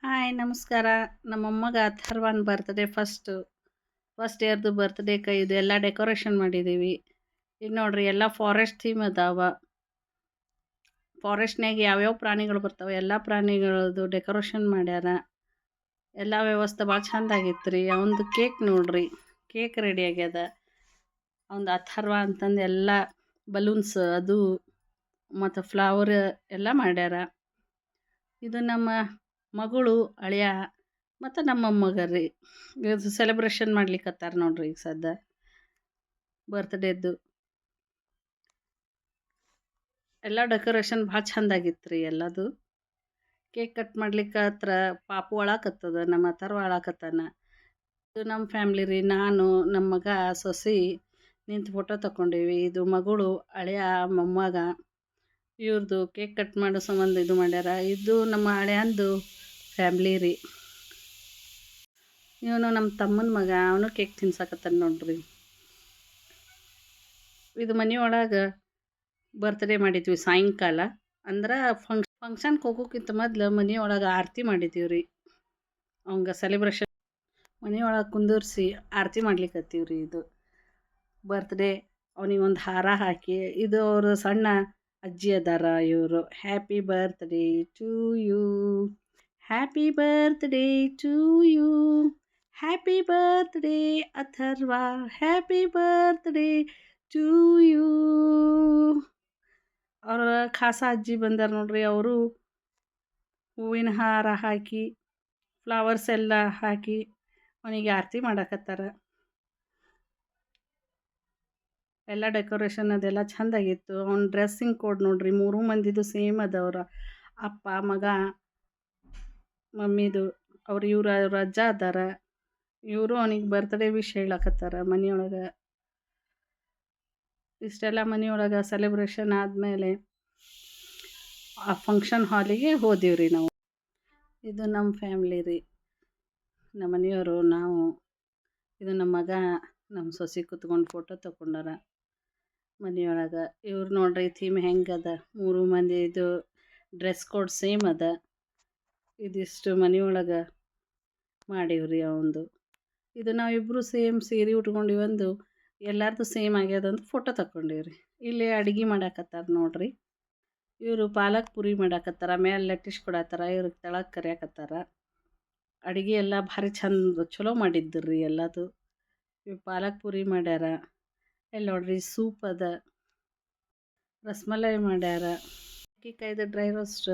Hi ನಮಸ್ಕಾರ. ನಮ್ಮ ಮೊಮ್ಮಗ ಅಥರ್ವನ್ ಬರ್ತ್ಡೇ ಫಸ್ಟ್ ಇಯರ್ದು ಬರ್ತ್ಡೇಗೆ ಇದು ಎಲ್ಲ ಡೆಕೋರೇಷನ್ ಮಾಡಿದ್ದೀವಿ. ಈಗ ನೋಡ್ರಿ ಎಲ್ಲ ಫಾರೆಸ್ಟ್ ಥೀಮ್ ಅದಾವ. ಫಾರೆಸ್ಟ್ನಾಗ ಯಾವ್ಯಾವ ಪ್ರಾಣಿಗಳು ಬರ್ತಾವೆ ಎಲ್ಲ ಪ್ರಾಣಿಗಳದ್ದು ಡೆಕೋರೇಷನ್ ಮಾಡ್ಯಾರ. ಎಲ್ಲ ವ್ಯವಸ್ಥೆ ಭಾಳ ಚಂದ ಆಗಿತ್ತು ರೀ. ಅವಂದು ಕೇಕ್ ನೋಡ್ರಿ, ಕೇಕ್ ರೆಡಿ ಆಗ್ಯದ. ಅವಂದು ಅಥರ್ವ ಅಂತಂದು ಎಲ್ಲ ಬಲೂನ್ಸ್ ಅದು ಮತ್ತು ಫ್ಲವರ್ ಎಲ್ಲ ಮಾಡ್ಯಾರ. ಇದು ನಮ್ಮ ಮಗಳು ಅಳಿಯ ಮತ್ತು ನಮ್ಮ ಮೊಮ್ಮಗ ರೀ. ಇದು ಸೆಲೆಬ್ರೇಷನ್ ಮಾಡ್ಲಿಕ್ಕತ್ತಾರ ನೋಡ್ರಿ ಈಗ ಸದ್ಯ ಬರ್ತ್ಡೇದ್ದು. ಎಲ್ಲ ಡೆಕೋರೇಷನ್ ಭಾಳ ಚಂದಾಗಿತ್ತು ರೀ ಎಲ್ಲದು. ಕೇಕ್ ಕಟ್ ಮಾಡ್ಲಿಕ್ಕೆ ಹತ್ರ ಪಾಪು ಅಳಾಕತ್ತದ, ನಮ್ಮ ಅಥರ್ವ ಅಳಾಕತ್ತಾನ. ಇದು ನಮ್ಮ ಫ್ಯಾಮ್ಲಿ ರೀ. ನಾನು ನಮ್ಮ ಮಗ ಸೊಸಿ ನಿಂತು ಫೋಟೋ ತಗೊಂಡೀವಿ. ಇದು ಮಗಳು ಅಳಿಯ ಮೊಮ್ಮಗ ಇವ್ರದ್ದು ಕೇಕ್ ಕಟ್ ಮಾಡೋ ಸಂಬಂಧ ಇದು ಮಾಡ್ಯಾರ. ಇದು ನಮ್ಮ ಅಳಿಯಂದು ಫ್ಯಾಮ್ಲಿ ರೀ. ಇವನು ನಮ್ಮ ತಮ್ಮನ ಮಗ, ಅವನು ಕೇಕ್ ತಿನ್ಸಾಕತ್ತಾನ ನೋಡ್ರಿ. ಇದು ಮನೆಯೊಳಗೆ ಬರ್ತ್ಡೇ ಮಾಡಿದ್ವಿ ಸಾಯಂಕಾಲ. ಅಂದ್ರೆ ಫಂಕ್ಷನ್ಗೆ ಹೋಗೋಕ್ಕಿಂತ ಮೊದ್ಲು ಮನೆಯೊಳಗೆ ಆರತಿ ಮಾಡಿದ್ದೀವಿ ರೀ. ಅವಂಗೆ ಸೆಲೆಬ್ರೇಷನ್ ಮನೆಯೊಳಗೆ ಕುಂದರ್ಸಿ ಆರತಿ ಮಾಡ್ಲಿಕ್ಕತ್ತೀವಿ ರೀ. ಇದು ಬರ್ತ್ಡೇ ಅವನಿಗೊಂದು ಹಾರ ಹಾಕಿ, ಇದು ಅವರು ಸಣ್ಣ ಅಜ್ಜಿ ಅದಾರ ಇವರು. Happy birthday to you, happy birthday to you, happy birthday Atharva, happy birthday to you. ಅವ್ರ ಖಾಸ ಅಜ್ಜಿ ಬಂದಾರ ನೋಡ್ರಿ. ಅವರು ಹೂವಿನ ಹಾರ ಹಾಕಿ ಫ್ಲವರ್ಸ್ ಎಲ್ಲ ಹಾಕಿ ಅವನಿಗೆ ಆರತಿ ಮಾಡಾಕತ್ತಾರ. ಎಲ್ಲ ಡೆಕೋರೇಷನ್ ಅದೆಲ್ಲ ಚೆಂದಾಗಿತ್ತು. ಅವ್ನ ಡ್ರೆಸ್ಸಿಂಗ್ ಕೋಡ್ ನೋಡ್ರಿ, 3 ಮಂದಿದು ಸೇಮ್ ಅದವ್ರ. ಅಪ್ಪ ಮಗ ಮಮ್ಮಿದು ಅವ್ರ ಅಜ್ಜ ಅದಾರ. ಇವರು ಅವನಿಗೆ ಬರ್ತ್ಡೇ ವಿಶ್ ಹೇಳಕತ್ತಾರ ಮನೆಯೊಳಗೆ. ಇಷ್ಟೆಲ್ಲ ಮನೆಯೊಳಗೆ ಸೆಲೆಬ್ರೇಷನ್ ಆದಮೇಲೆ ಆ ಫಂಕ್ಷನ್ ಹಾಲಿಗೆ ಹೋದೀವ್ರಿ ನಾವು. ಇದು ನಮ್ಮ ಫ್ಯಾಮ್ಲಿ ರೀ, ನಮ್ಮ ಮನೆಯವರು, ನಾವು. ಇದು ನಮ್ಮ ಮಗ ನಮ್ಮ ಸೊಸೆ ಕೂತ್ಕೊಂಡು ಫೋಟೋ ತಗೊಂಡಾರ ಮನೆಯೊಳಗೆ. ಇವ್ರು ನೋಡ್ರಿ ಥೀಮ್ ಹೆಂಗದ, 3 ಮಂದಿದು ಡ್ರೆಸ್ ಕೋಡ್ ಸೇಮ್ ಅದ. ಇದಿಷ್ಟು ಮನೆಯೊಳಗೆ ಮಾಡೀವ್ರಿ ಅವಂದು. ಇದು ನಾವಿಬ್ಬರು ಸೇಮ್ ಸೀರೆ ಉಟ್ಕೊಂಡಿವಂದು ಎಲ್ಲರದು ಸೇಮ್ ಆಗ್ಯದಂತ ಫೋಟೋ ತಗೊಂಡೀವ್ರಿ. ಇಲ್ಲಿ ಅಡುಗೆ ಮಾಡಾಕತ್ತಾರ ನೋಡ್ರಿ. ಇವರು ಪಾಲಕ್ ಪುರಿ ಮಾಡಾಕತ್ತಾರ, ಮೇಲೆ ಲಟ್ಟಿಸ್ಕೊಡತ್ತಾರ, ಇವ್ರಿಗೆ ತೆಳಗೆ ಕರಿಯಾಕತ್ತಾರ. ಅಡುಗೆ ಎಲ್ಲ ಭಾರಿ ಚಲೋ ಮಾಡಿದ್ರಿ ಎಲ್ಲದು. ಇವು ಪಾಲಕ್ ಪುರಿ ಮಾಡ್ಯಾರ. ಇಲ್ಲಿ ನೋಡ್ರಿ ಸೂಪ್ ಅದ, ರಸಮಲೈ ಮಾಡ್ಯಾರ, ಅಕ್ಕಿಕಾಯ್ದು ಡ್ರೈ ರೋಸ್ಟ್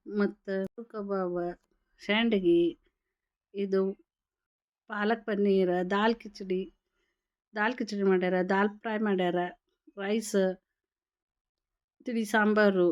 ಮತ್ತು ಕಬಾಬ್, ಸ್ಯಾಂಡಗಿ, ಇದು ಪಾಲಕ್ ಪನ್ನೀರ್, ದಾಲ್ ಕಿಚಡಿ ಮಾಡ್ಯಾರ, ದಾಲ್ ಫ್ರೈ ಮಾಡ್ಯಾರ, ರೈಸ್, ತಿಳಿ ಸಾಂಬಾರು,